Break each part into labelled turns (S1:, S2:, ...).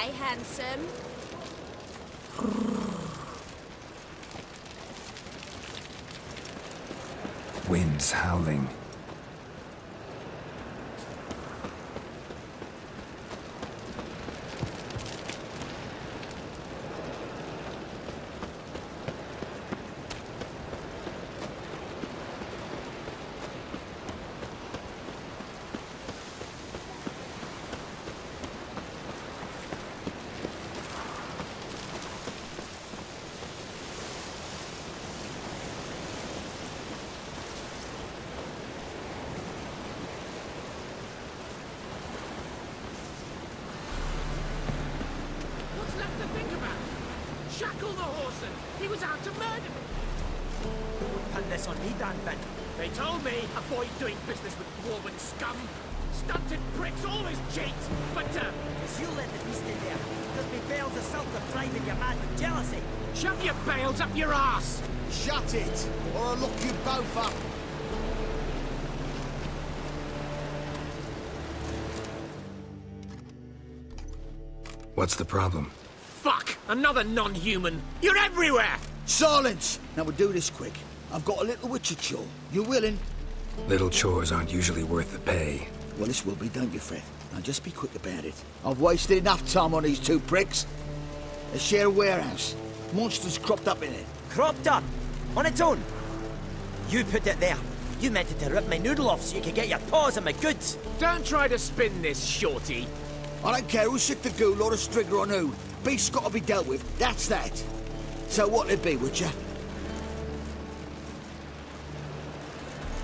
S1: Hi, handsome.
S2: Winds howling.
S3: Shackle the horseman! He was out to murder me!
S4: Put this on me, Dan Finn.
S3: They told me avoid doing business with dwarven scum. Stunted pricks always cheat, but
S4: Because you let the beast in there. Because me bales of salt are driving you mad with jealousy.
S3: shove your bales up your ass!
S5: Shut it, or I'll lock you both up.
S2: What's the problem?
S3: Fuck! Another non-human! You're everywhere!
S5: Silence! Now we'll do this quick. I've got a little witcher chore. You willing?
S2: Little chores aren't usually worth the pay.
S5: Well, this will be, don't you, Fred? Now just be quick about it. I've wasted enough time on these two pricks. They share a warehouse. Monsters cropped up in it.
S4: Cropped up? On its own? You put it there. You meant it to rip my noodle off so you could get your paws on my goods.
S3: Don't try to spin this, shorty.
S5: I don't care who sick the ghoul or the strigger on who. Beast's got to be dealt with. That's that. So what'll it be, Witcher?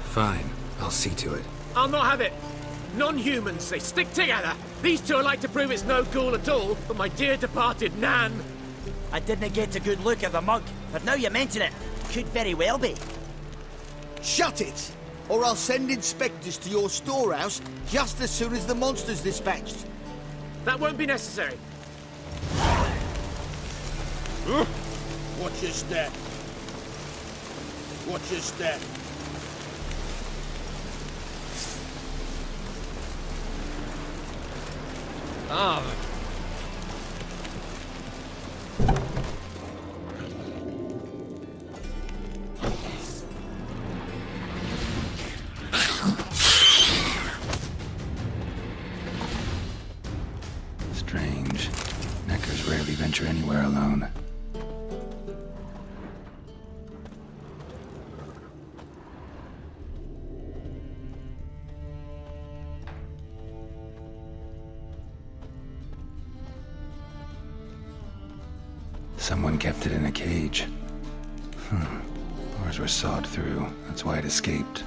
S2: Fine, I'll see to it.
S3: I'll not have it. Non-humans, they stick together. These two are like to prove it's no ghoul at all, but my dear departed Nan.
S4: I didn't get a good look at the mug, but now you mention it, could very well be.
S5: Shut it! Or I'll send inspectors to your storehouse just as soon as the monster's dispatched.
S3: That won't be necessary.
S5: Watch your step. Watch your step.
S3: Ah.
S2: Strange. Neckers rarely venture anywhere alone. Someone kept it in a cage. Ours were sawed through. That's why it escaped.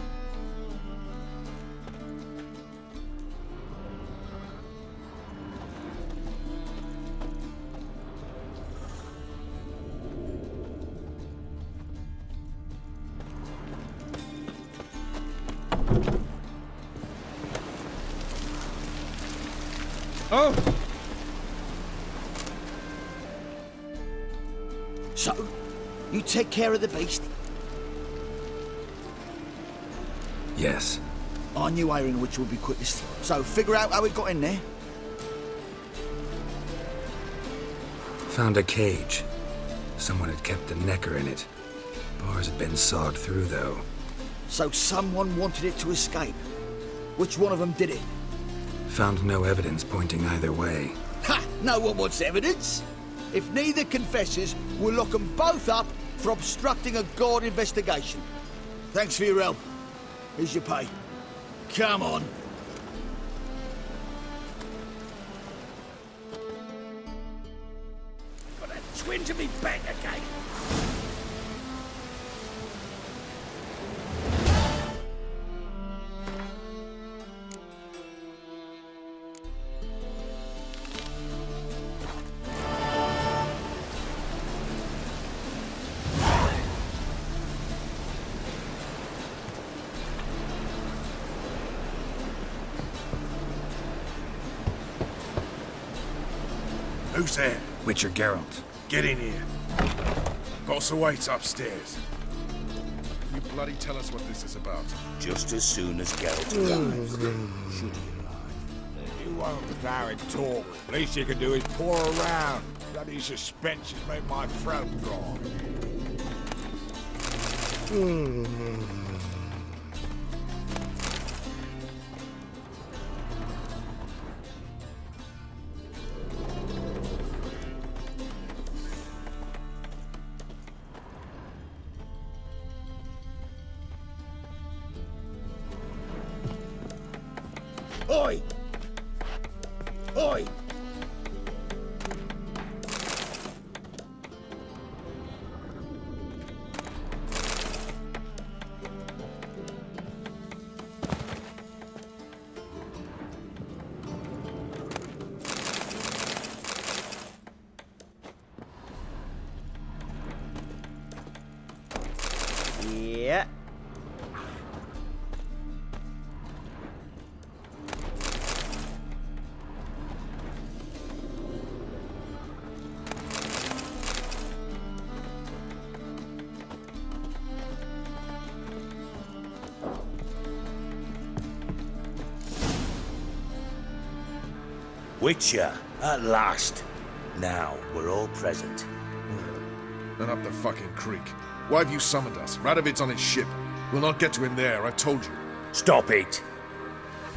S3: Oh!
S5: So, you take care of the beast?
S2: Yes.
S5: I knew iron which would be quickest. So, figure out how it got in there.
S2: Found a cage. Someone had kept a necker in it. Bars had been sawed through, though.
S5: So someone wanted it to escape. Which one of them did it?
S2: Found no evidence pointing either way.
S5: Ha! No one wants evidence. If neither confesses, we'll lock them both up for obstructing a guard investigation. Thanks for your help. Here's your pay. Come on.
S3: Got a twinge of me back again.
S6: Who's there?
S2: Witcher Geralt.
S6: Get in here. Boss awaits upstairs. Can you bloody tell us what this is about?
S7: Just as soon as Geralt arrives, should he arrive,
S1: won't Varrett talk. Least you can do is pour around. Bloody suspensions make my throat dry.
S5: Oi! Oi!
S4: Yeah.
S7: Witcher, at last. Now we're all present.
S6: Then up the fucking creek. Why have you summoned us? Radovid's on his ship. We'll not get to him there, I told you.
S7: Stop it!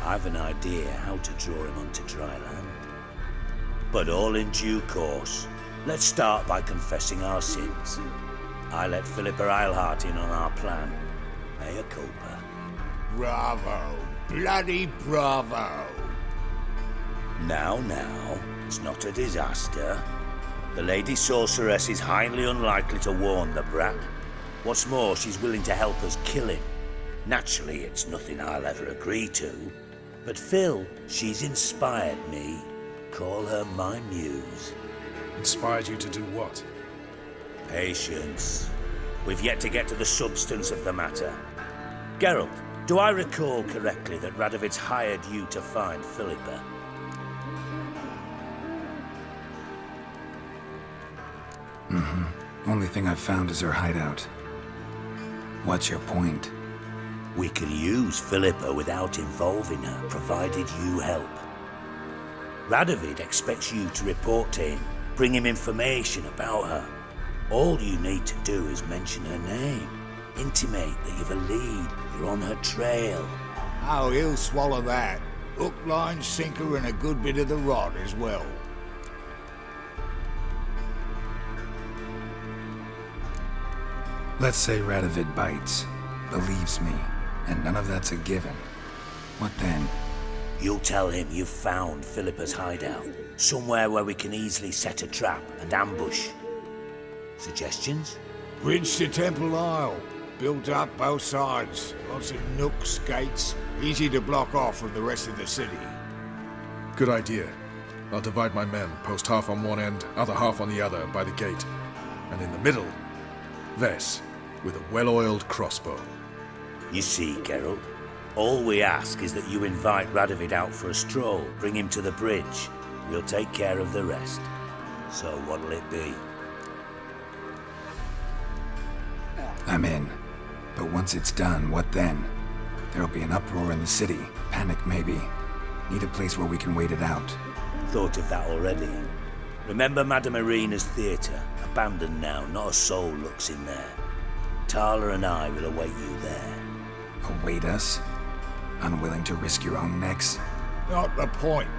S7: I've an idea how to draw him onto dry land. But all in due course. Let's start by confessing our sins. I let Philippa Eilhart in on our plan. Mea culpa.
S1: Bravo. Bloody bravo.
S7: Now, it's not a disaster. The Lady Sorceress is highly unlikely to warn the brat. What's more, she's willing to help us kill him. Naturally, it's nothing I'll ever agree to. But Phil, she's inspired me. Call her my muse.
S6: Inspired you to do what?
S7: Patience. We've yet to get to the substance of the matter. Geralt, do I recall correctly that Radovid's hired you to find Philippa?
S2: Only thing I've found is her hideout. What's your point?
S7: We can use Philippa without involving her, provided you help. Radovid expects you to report to him, bring him information about her. All you need to do is mention her name. Intimate that you've a lead, you're on her trail.
S1: Oh, he'll swallow that. Hook, line, sinker, and a good bit of the rod as well.
S2: Let's say Radovid bites, believes me, and none of that's a given. What then?
S7: You'll tell him you've found Philippa's hideout, somewhere where we can easily set a trap and ambush. Suggestions?
S1: Bridge to Temple Isle. Built up both sides. Lots of nooks, gates. Easy to block off from the rest of the city.
S6: Good idea. I'll divide my men, post half on one end, other half on the other, by the gate. And in the middle, Ves, with a well-oiled crossbow.
S7: You see, Geralt, all we ask is that you invite Radovid out for a stroll, bring him to the bridge. We'll take care of the rest. So what'll it be?
S2: I'm in. But once it's done, what then? There'll be an uproar in the city. Panic, maybe. Need a place where we can wait it out.
S7: Thought of that already. Remember Madame Irina's theatre? Abandoned now, not a soul looks in there. Tala and I will await you there.
S2: Await us? Unwilling to risk your own necks?
S1: Not the point.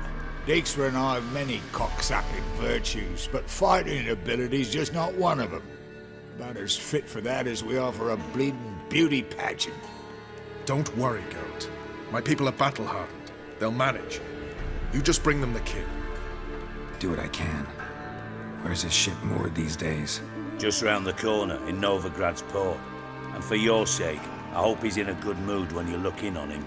S1: Dijkstra and I have many cocksucking virtues, but fighting ability's just not one of them. About as fit for that as we are for a bleeding beauty pageant.
S6: Don't worry, Geralt. My people are battle-hardened. They'll manage. You just bring them the kid.
S2: Do what I can. Where's his ship moored these days?
S7: Just round the corner, in Novigrad's port. And for your sake, I hope he's in a good mood when you look in on him.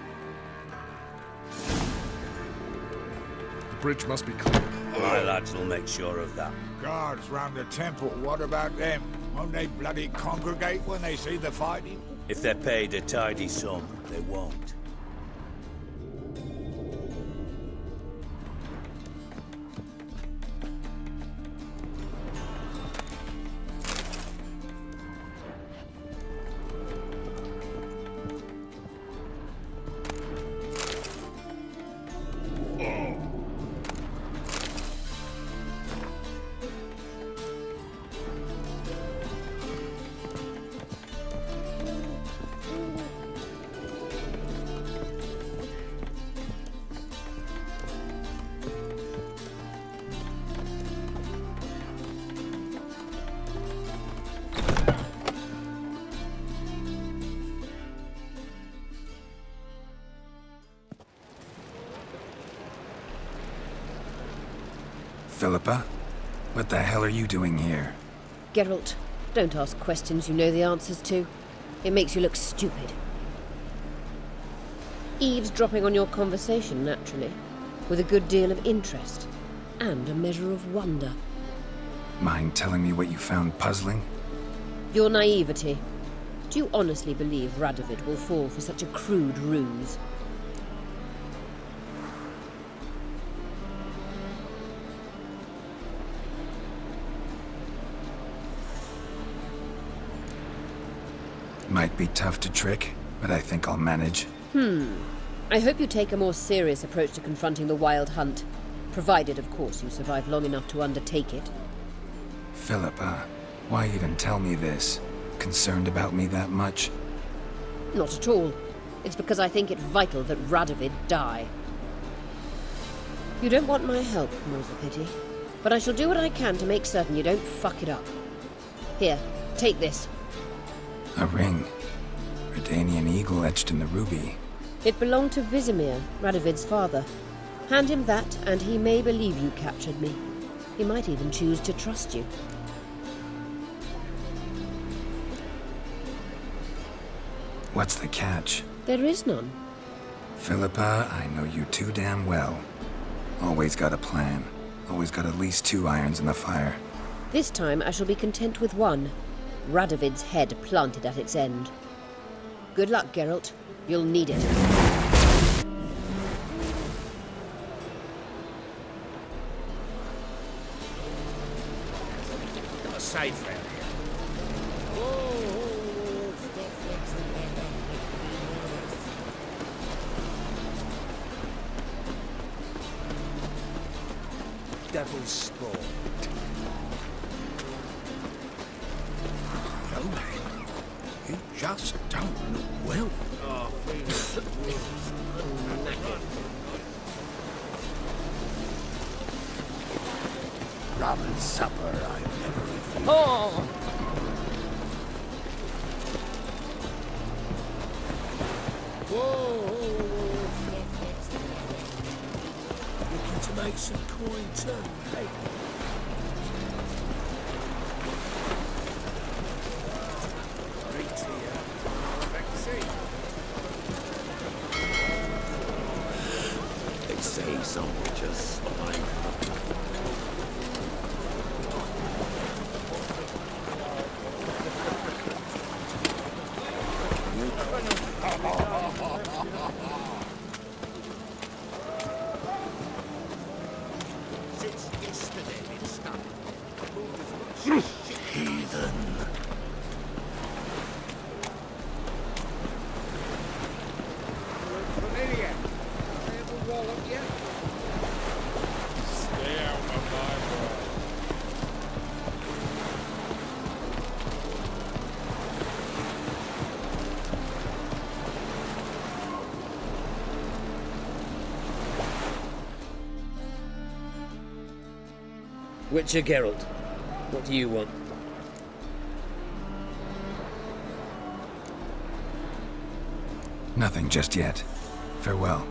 S6: The bridge must be clear.
S7: My lads will make sure of that.
S1: Guards round the temple, what about them? Won't they bloody congregate when they see the fighting?
S7: If they're paid a tidy sum, they won't.
S2: Philippa? What the hell are you doing here?
S8: Geralt, don't ask questions you know the answers to. It makes you look stupid. Eavesdropping on your conversation, naturally, with a good deal of interest, and a measure of wonder.
S2: Mind telling me what you found puzzling?
S8: Your naivety. Do you honestly believe Radovid will fall for such a crude ruse?
S2: Might be tough to trick, but I think I'll manage.
S8: I hope you take a more serious approach to confronting the Wild Hunt. Provided, of course, you survive long enough to undertake it.
S2: Philippa, why even tell me this? Concerned about me that much?
S8: Not at all. It's because I think it vital that Radovid die. You don't want my help, more's the pity. But I shall do what I can to make certain you don't fuck it up. Here, take this.
S2: A ring. Redanian eagle etched in the ruby.
S8: It belonged to Vizimir, Radovid's father. Hand him that, and he may believe you captured me. He might even choose to trust you.
S2: What's the catch?
S8: There is none.
S2: Philippa, I know you too damn well. Always got a plan. Always got at least 2 irons in the fire.
S8: This time I shall be content with one. Radovid's head planted at its end. Good luck, Geralt. You'll need it.
S3: Not safe round here.
S5: Devil's spawn.
S1: No, man. You just don't look well. Robin supper I've never refused.
S8: Oh!
S5: Looking to make some coin too, hey?
S9: They say some were just like... Heathen.
S3: Witcher Geralt, what do you want?
S2: Nothing just yet. Farewell.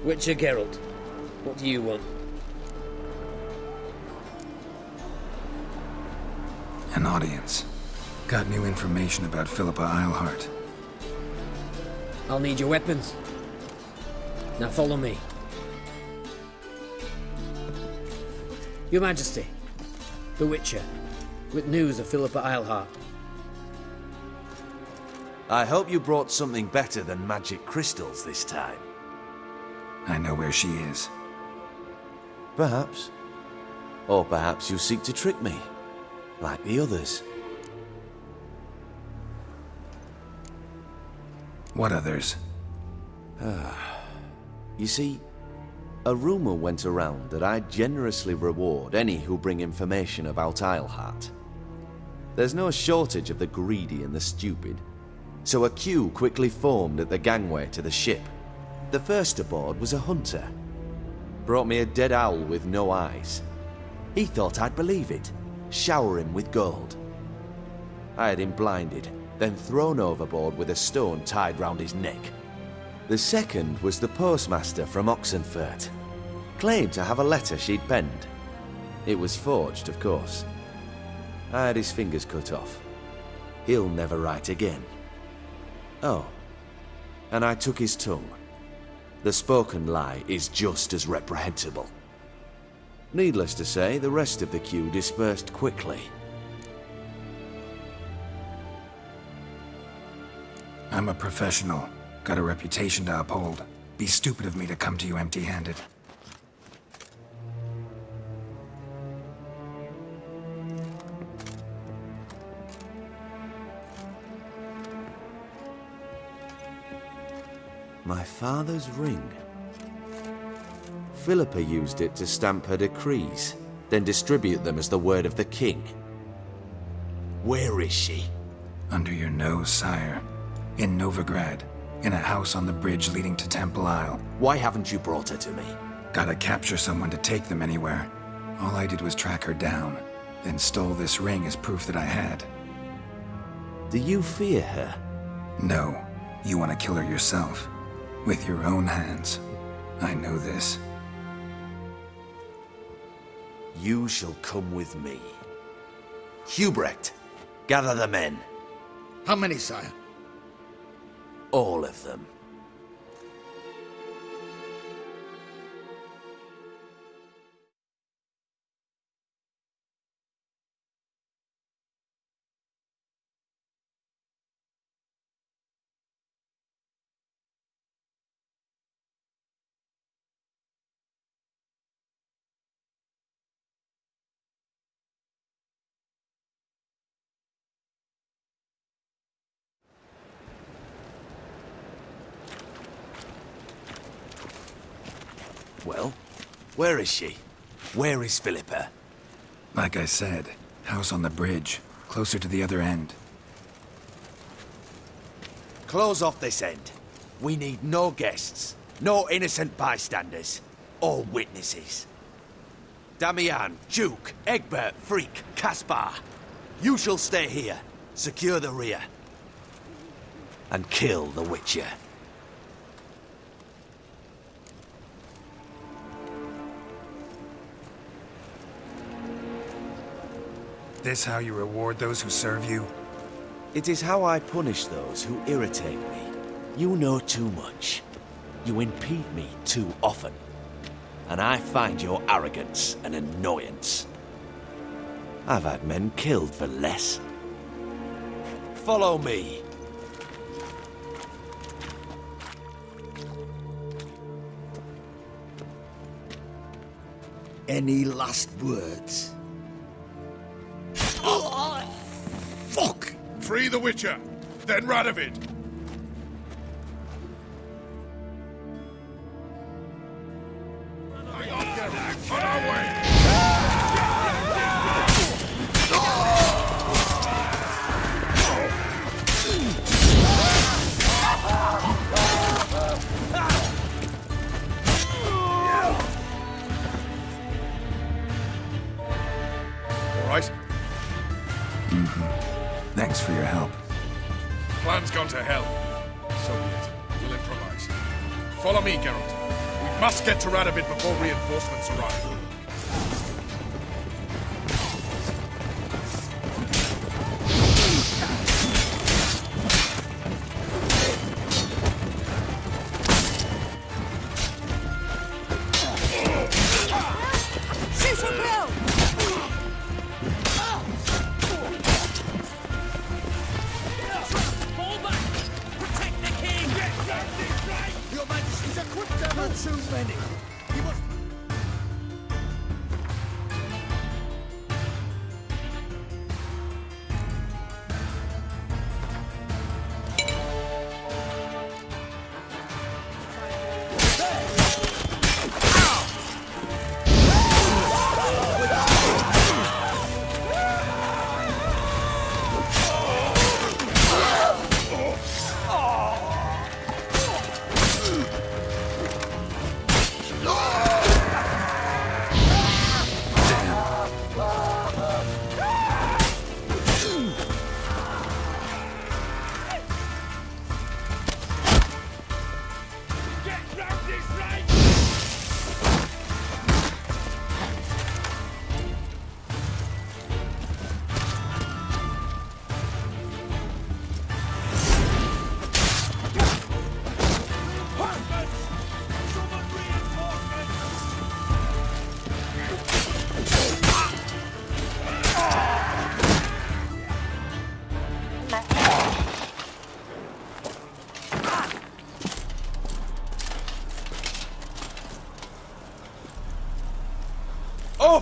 S3: Witcher Geralt, what do you want?
S2: An audience. Got new information about Philippa Eilhart.
S3: I'll need your weapons. Now follow me. Your Majesty, the Witcher, with news of Philippa Eilhart.
S9: I hope you brought something better than magic crystals this time.
S2: I know where she is.
S9: Perhaps. Or perhaps you seek to trick me, like the others.
S2: What others?
S9: You see, a rumor went around that I'd generously reward any who bring information about Eilhart. There's no shortage of the greedy and the stupid, so a queue quickly formed at the gangway to the ship. The first aboard was a hunter. Brought me a dead owl with no eyes. He thought I'd believe it, shower him with gold. I had him blinded, then thrown overboard with a stone tied round his neck. The second was the postmaster from Oxenfurt. Claimed to have a letter she'd penned. It was forged, of course. I had his fingers cut off. He'll never write again. Oh, and I took his tongue. The spoken lie is just as reprehensible. Needless to say, the rest of the queue dispersed quickly.
S2: I'm a professional. Got a reputation to uphold. Be stupid of me to come to you empty-handed.
S9: My father's ring. Philippa used it to stamp her decrees, then distribute them as the word of the king. Where is she?
S2: Under your nose, sire. In Novigrad. In a house on the bridge leading to Temple Isle.
S9: Why haven't you brought her to me?
S2: Gotta capture someone to take them anywhere. All I did was track her down, then stole this ring as proof that I had.
S9: Do you fear her?
S2: No. You want to kill her yourself. With your own hands. I know this.
S9: You shall come with me. Hubrecht, gather the men.
S5: How many, sire?
S9: All of them. Well, where is she? Where is Philippa?
S2: Like I said, house on the bridge, closer to the other end.
S9: Close off this end. We need no guests, no innocent bystanders, or witnesses. Damian, Duke, Egbert, Freak, Caspar. You shall stay here, secure the rear, and kill the Witcher.
S2: This how you reward those who serve you?
S9: It is how I punish those who irritate me. You know too much. You impede me too often. And I find your arrogance an annoyance. I've had men killed for less. Follow me.
S5: Any last words?
S6: Fuck! Free the Witcher, then Radovid. On our way! All right?
S2: Thanks for your help.
S6: Plan's gone to hell. So be it. We'll improvise. Follow me, Geralt. We must get to Radovid before reinforcements arrive.
S5: Too many. You must...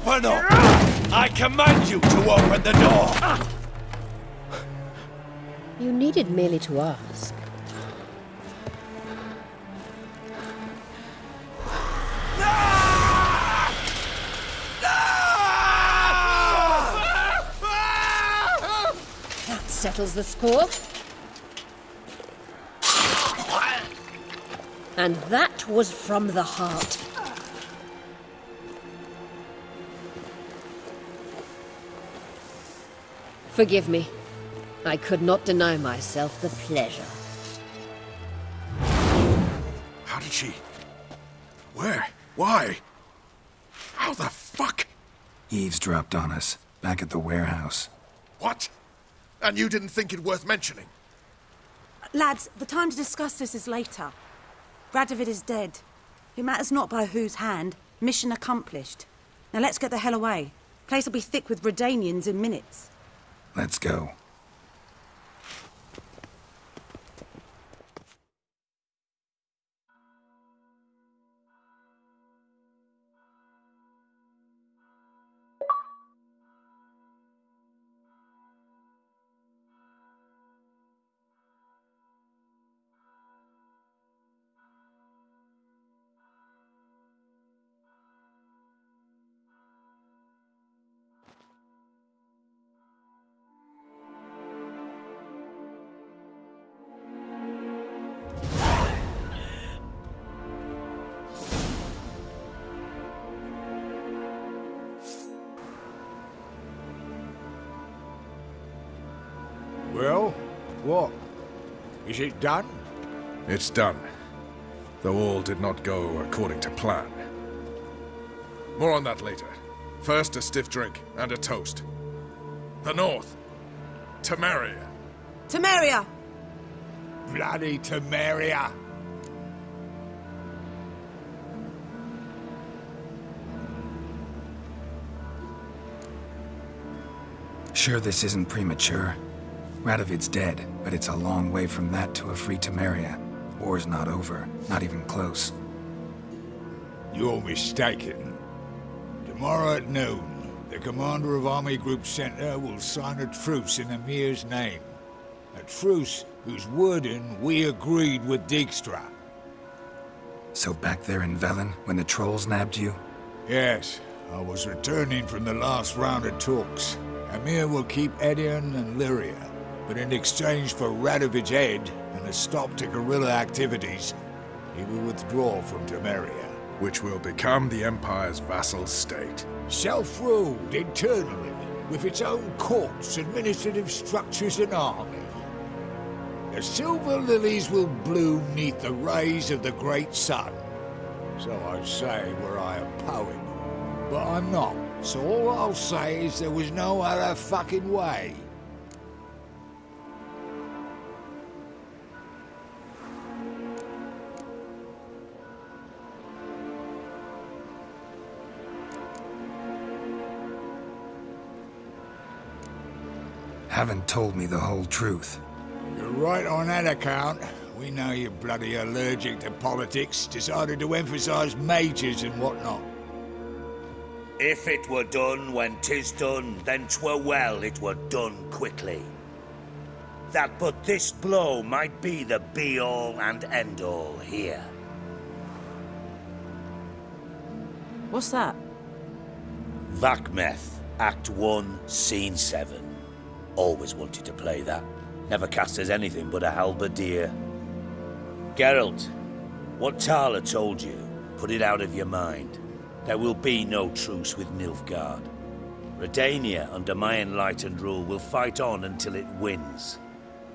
S7: Open up! I command you to open the door!
S8: You needed merely to ask. That settles the score. And that was from the heart. Forgive me. I could not deny myself the pleasure.
S6: How did she... Where? Why? How the fuck?
S2: Eavesdropped on us, back at the warehouse.
S6: What? And you didn't think it worth mentioning?
S10: Lads, the time to discuss this is later. Radovid is dead. It matters not by whose hand. Mission accomplished. Now let's get the hell away. Place will be thick with Redanians in minutes.
S2: Let's go.
S1: Well, what? Is it done?
S6: It's done. Though all did not go according to plan. More on that later. First, a stiff drink and a toast. The North. Temeria.
S10: Temeria!
S1: Bloody Temeria!
S2: Sure this isn't premature? Radovid's dead, but it's a long way from that to a free Temeria. War's not over, not even close.
S1: You're mistaken. Tomorrow at noon, the commander of Army Group Center will sign a truce in Emir's name. A truce whose wording we agreed with Dijkstra.
S2: So back there in Velen, when the trolls nabbed you?
S1: Yes, I was returning from the last round of talks. Emir will keep Edion and Lyria, but in exchange for Radovid's head and a stop to guerrilla activities, he will withdraw from Temeria.
S6: Which will become the Empire's vassal state.
S1: Self-ruled internally, with its own courts, administrative structures and army. The silver lilies will bloom neath the rays of the great sun. So I say were I a poet. But I'm not, so all I'll say is there was no other fucking way.
S2: Haven't told me the whole truth.
S1: You're right on that account. We know you're bloody allergic to politics, decided to emphasize majors and whatnot.
S7: If it were done when 'tis done, then 'twere well it were done quickly. That but this blow might be the be-all and end-all here.
S10: What's that?
S7: Vakmeth, Act 1, Scene 7. Always wanted to play that. Never cast as anything but a halberdier. Geralt, what Tala told you, put it out of your mind. There will be no truce with Nilfgaard. Redania, under my enlightened rule, will fight on until it wins.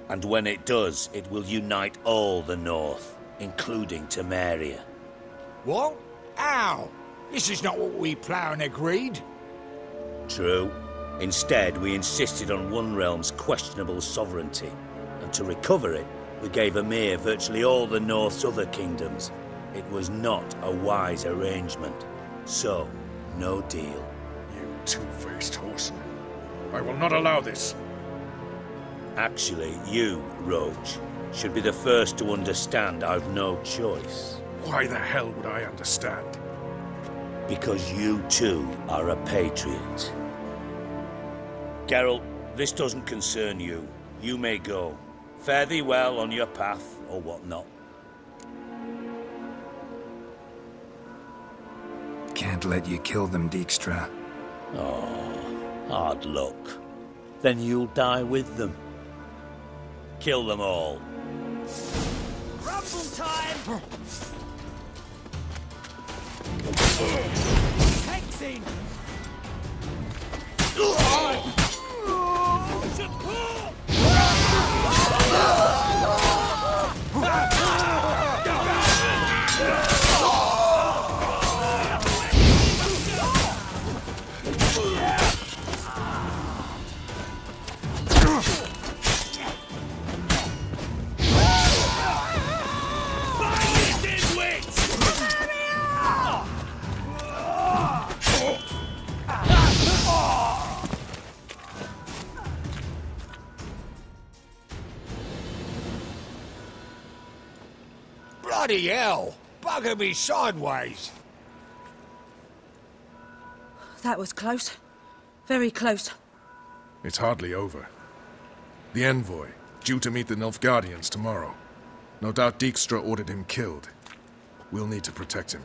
S7: And when it does, it will unite all the North, including Temeria.
S1: What? How? This is not what we Plough agreed.
S7: True. Instead, we insisted on one realm's questionable sovereignty, and to recover it, we gave Emir virtually all the North's other kingdoms. It was not a wise arrangement. So, no deal.
S6: You two-faced whoreson. I will not allow this.
S7: Actually, you, Roach, should be the first to understand I've no choice.
S6: Why the hell would I understand?
S7: Because you too are a patriot. Geralt, this doesn't concern you. You may go. Fare thee well on your path, or whatnot.
S2: Can't let you kill them, Dijkstra.
S7: Oh, hard luck. Then you'll die with them. Kill them all.
S4: Rumble time! Hexing!
S1: Bloody hell! Bugger me sideways!
S10: That was close. Very close.
S6: It's hardly over. The envoy, due to meet the Nilfgaardians tomorrow. No doubt Dijkstra ordered him killed. We'll need to protect him.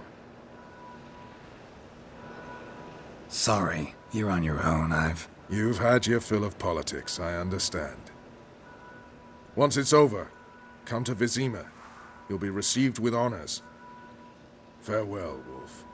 S2: Sorry, you're on your own.
S6: You've had your fill of politics, I understand. Once it's over, come to Vizima. You'll be received with honors. Farewell, Wolf.